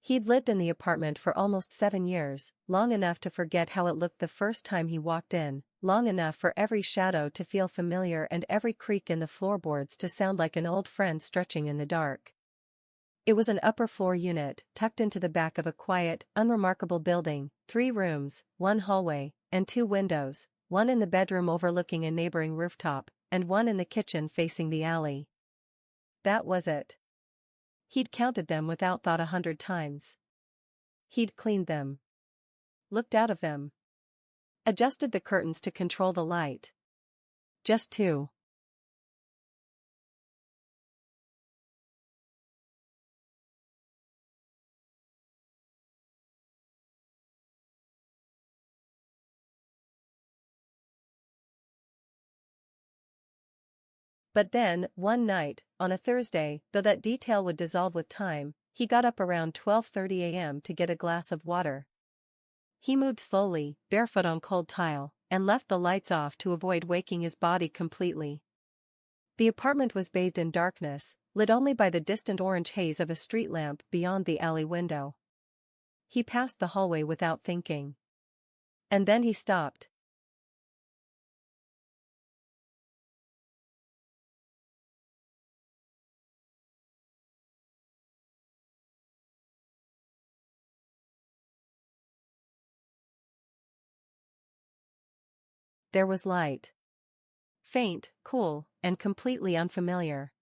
He'd lived in the apartment for almost 7 years, long enough to forget how it looked the first time he walked in, long enough for every shadow to feel familiar and every creak in the floorboards to sound like an old friend stretching in the dark. It was an upper-floor unit, tucked into the back of a quiet, unremarkable building, 3 rooms, 1 hallway, and 2 windows, one in the bedroom overlooking a neighboring rooftop, and one in the kitchen facing the alley. That was it. He'd counted them without thought 100 times. He'd cleaned them. Looked out of them. Adjusted the curtains to control the light. Just 2. But then, one night, on a Thursday, though that detail would dissolve with time, he got up around 12:30 a.m. to get a glass of water. He moved slowly, barefoot on cold tile, and left the lights off to avoid waking his body completely. The apartment was bathed in darkness, lit only by the distant orange haze of a street lamp beyond the alley window. He passed the hallway without thinking. And then he stopped. There was light. Faint, cool, and completely unfamiliar.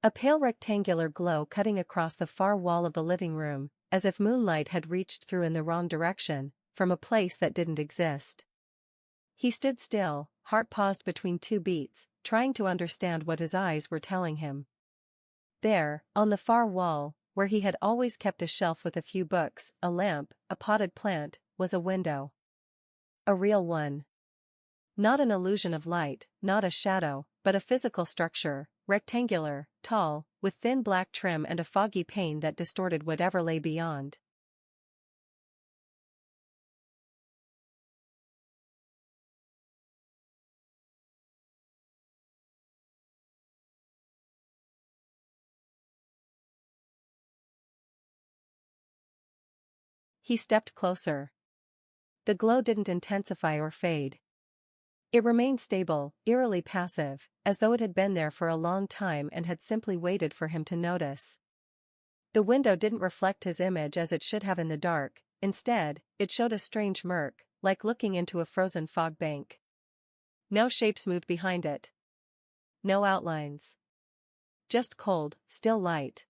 A pale rectangular glow cutting across the far wall of the living room, as if moonlight had reached through in the wrong direction, from a place that didn't exist. He stood still, heart paused between 2 beats, trying to understand what his eyes were telling him. There, on the far wall, where he had always kept a shelf with a few books, a lamp, a potted plant, was a window. A real one. Not an illusion of light, not a shadow, but a physical structure, rectangular, tall, with thin black trim and a foggy pane that distorted whatever lay beyond. He stepped closer. The glow didn't intensify or fade. It remained stable, eerily passive, as though it had been there for a long time and had simply waited for him to notice. The window didn't reflect his image as it should have in the dark, instead, it showed a strange murk, like looking into a frozen fog bank. No shapes moved behind it. No outlines. Just cold, still light.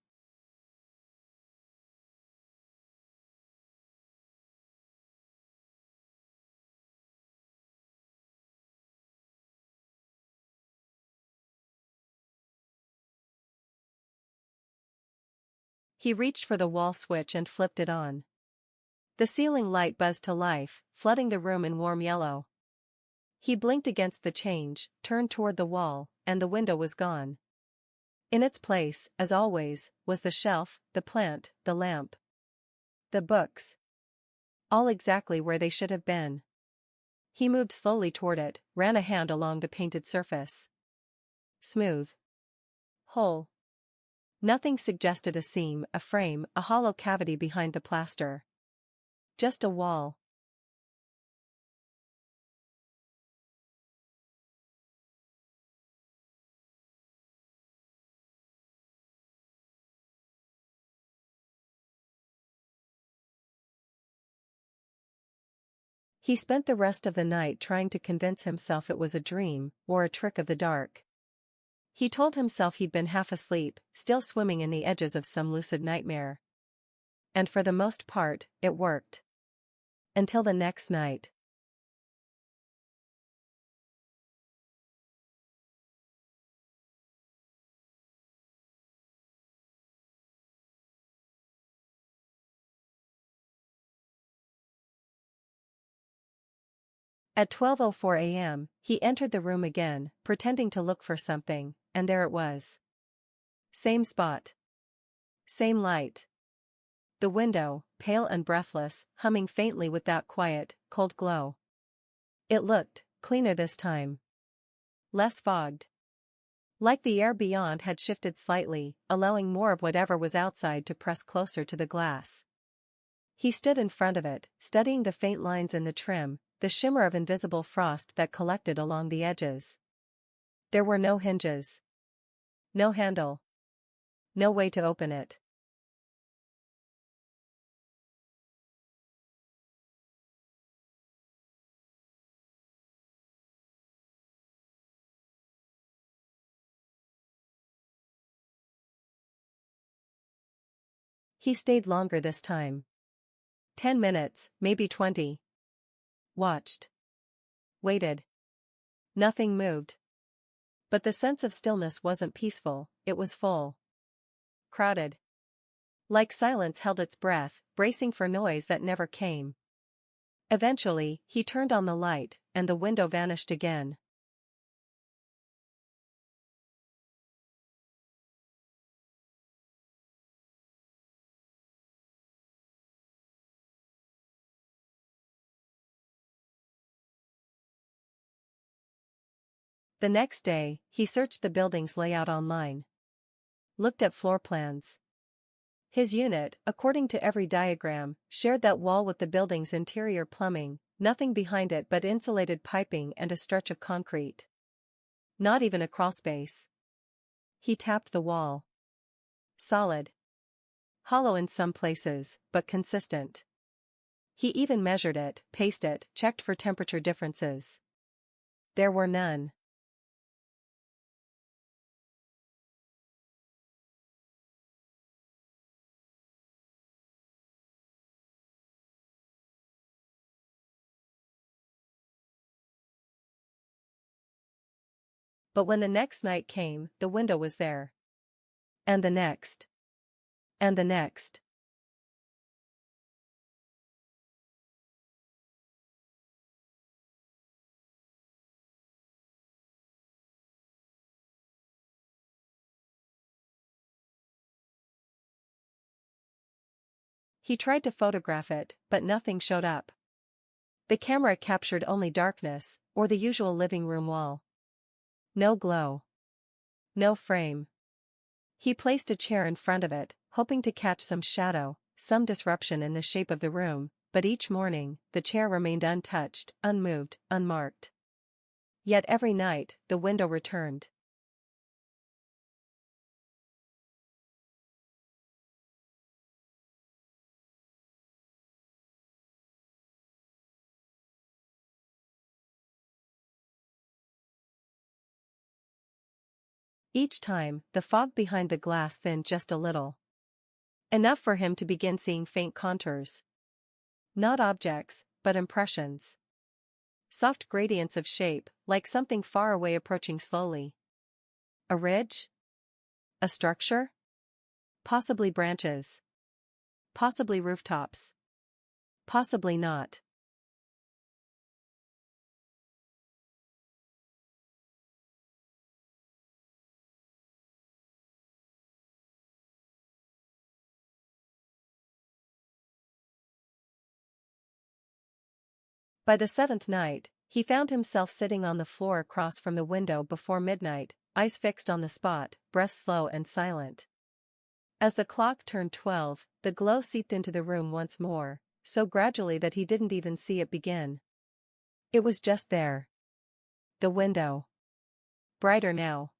He reached for the wall switch and flipped it on. The ceiling light buzzed to life, flooding the room in warm yellow. He blinked against the change, turned toward the wall, and the window was gone. In its place, as always, was the shelf, the plant, the lamp. The books. All exactly where they should have been. He moved slowly toward it, ran a hand along the painted surface. Smooth. Whole. Nothing suggested a seam, a frame, a hollow cavity behind the plaster. Just a wall. He spent the rest of the night trying to convince himself it was a dream, or a trick of the dark. He told himself he'd been half asleep, still swimming in the edges of some lucid nightmare. And for the most part, it worked. Until the next night. At 12:04 a.m., he entered the room again, pretending to look for something, and there it was. Same spot. Same light. The window, pale and breathless, humming faintly with that quiet, cold glow. It looked cleaner this time. Less fogged. Like the air beyond had shifted slightly, allowing more of whatever was outside to press closer to the glass. He stood in front of it, studying the faint lines in the trim, the shimmer of invisible frost that collected along the edges. There were no hinges. No handle. No way to open it. He stayed longer this time. 10 minutes, maybe 20. Watched. Waited. Nothing moved. But the sense of stillness wasn't peaceful, it was full. Crowded. Like silence held its breath, bracing for noise that never came. Eventually, he turned on the light, and the window vanished again. The next day, he searched the building's layout online. Looked at floor plans. His unit, according to every diagram, shared that wall with the building's interior plumbing, nothing behind it but insulated piping and a stretch of concrete. Not even a crawlspace. He tapped the wall. Solid. Hollow in some places, but consistent. He even measured it, paced it, checked for temperature differences. There were none. But when the next night came, the window was there. And the next. And the next. He tried to photograph it, but nothing showed up. The camera captured only darkness, or the usual living room wall. No glow. No frame. He placed a chair in front of it, hoping to catch some shadow, some disruption in the shape of the room, but each morning, the chair remained untouched, unmoved, unmarked. Yet every night, the window returned. Each time, the fog behind the glass thinned just a little. Enough for him to begin seeing faint contours. Not objects, but impressions. Soft gradients of shape, like something far away approaching slowly. A ridge? A structure? Possibly branches. Possibly rooftops. Possibly not. By the seventh night, he found himself sitting on the floor across from the window before midnight, eyes fixed on the spot, breath slow and silent. As the clock turned 12, the glow seeped into the room once more, so gradually that he didn't even see it begin. It was just there. The window. Brighter now.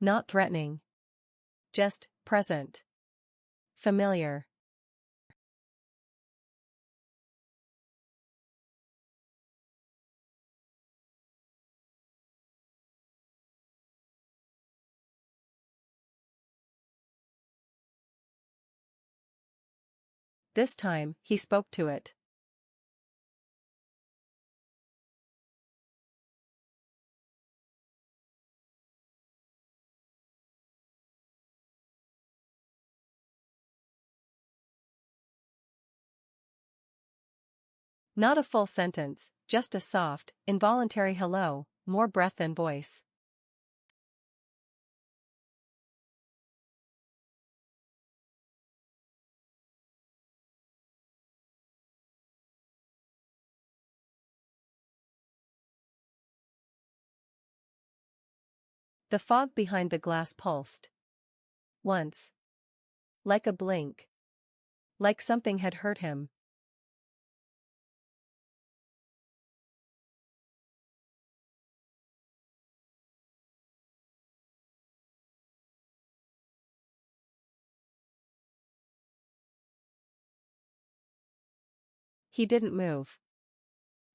Not threatening. Just present. Familiar. This time, he spoke to it. Not a full sentence, just a soft, involuntary hello, more breath than voice. The fog behind the glass pulsed. Once. Like a blink. Like something had hurt him. He didn't move.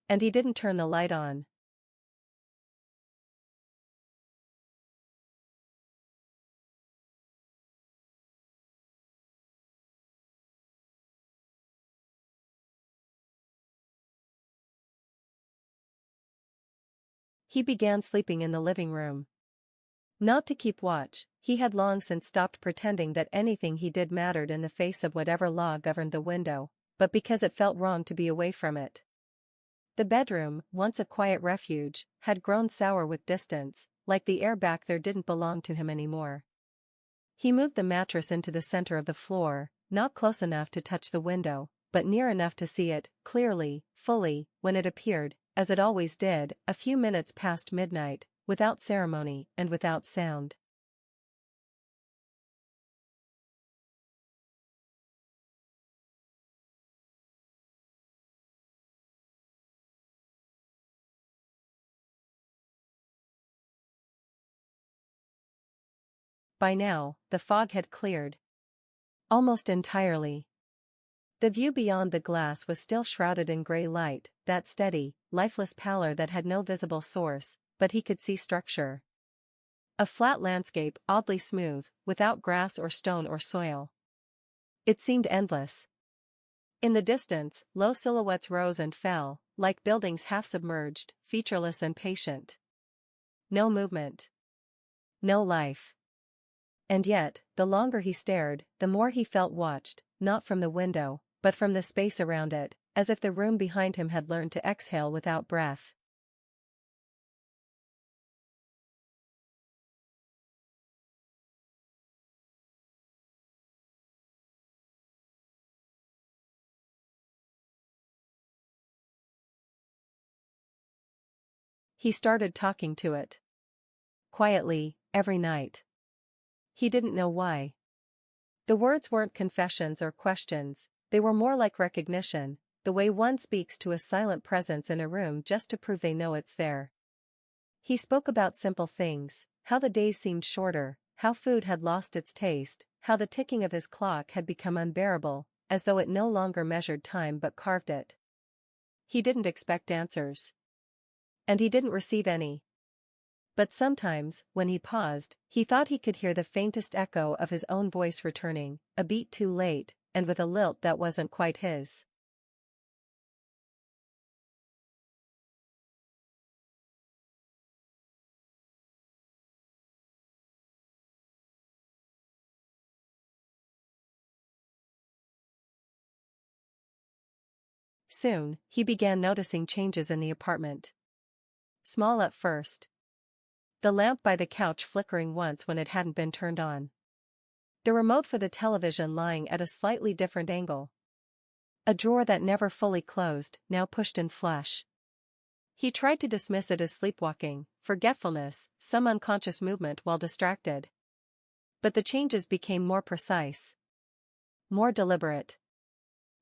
And he didn't turn the light on. He began sleeping in the living room. Not to keep watch, he had long since stopped pretending that anything he did mattered in the face of whatever law governed the window, but because it felt wrong to be away from it. The bedroom, once a quiet refuge, had grown sour with distance, like the air back there didn't belong to him anymore. He moved the mattress into the center of the floor, not close enough to touch the window, but near enough to see it, clearly, fully, when it appeared, as it always did, a few minutes past midnight, without ceremony and without sound. By now, the fog had cleared. Almost entirely. The view beyond the glass was still shrouded in gray light, that steady, lifeless pallor that had no visible source, but he could see structure. A flat landscape, oddly smooth, without grass or stone or soil. It seemed endless. In the distance, low silhouettes rose and fell, like buildings half submerged, featureless and patient. No movement. No life. And yet, the longer he stared, the more he felt watched, not from the window, but from the space around it, as if the room behind him had learned to exhale without breath. He started talking to it. Quietly, every night. He didn't know why. The words weren't confessions or questions, they were more like recognition, the way one speaks to a silent presence in a room just to prove they know it's there. He spoke about simple things, how the days seemed shorter, how food had lost its taste, how the ticking of his clock had become unbearable, as though it no longer measured time but carved it. He didn't expect answers. And he didn't receive any. But sometimes, when he paused, he thought he could hear the faintest echo of his own voice returning, a beat too late, and with a lilt that wasn't quite his. Soon, he began noticing changes in the apartment. Small at first. The lamp by the couch flickering once when it hadn't been turned on. The remote for the television lying at a slightly different angle. A drawer that never fully closed, now pushed in flush. He tried to dismiss it as sleepwalking, forgetfulness, some unconscious movement while distracted. But the changes became more precise. More deliberate.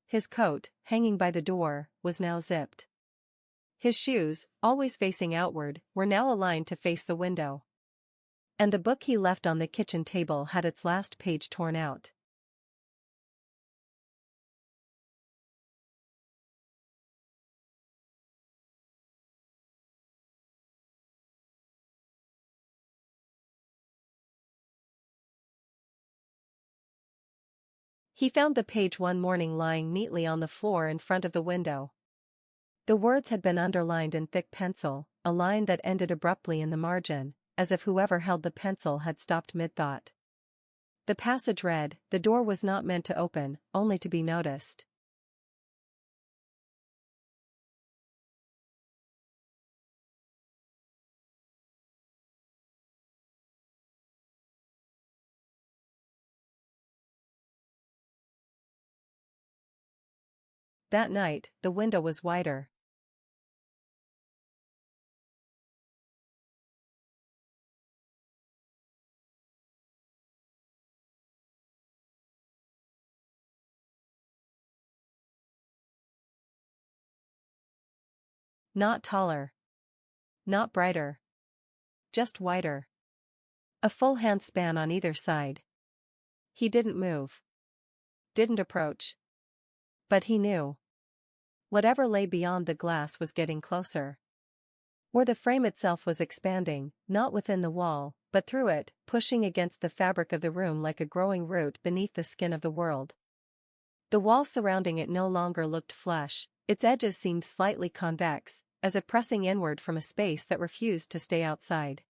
His coat, hanging by the door, was now zipped. His shoes, always facing outward, were now aligned to face the window. And the book he left on the kitchen table had its last page torn out. He found the page one morning lying neatly on the floor in front of the window. The words had been underlined in thick pencil, a line that ended abruptly in the margin, as if whoever held the pencil had stopped mid-thought. The passage read, "The door was not meant to open, only to be noticed." That night, the window was wider. Not taller. Not brighter. Just wider. A full hand span on either side. He didn't move. Didn't approach. But he knew. Whatever lay beyond the glass was getting closer. Or the frame itself was expanding, not within the wall, but through it, pushing against the fabric of the room like a growing root beneath the skin of the world. The wall surrounding it no longer looked flush, its edges seemed slightly convex, as if pressing inward from a space that refused to stay outside.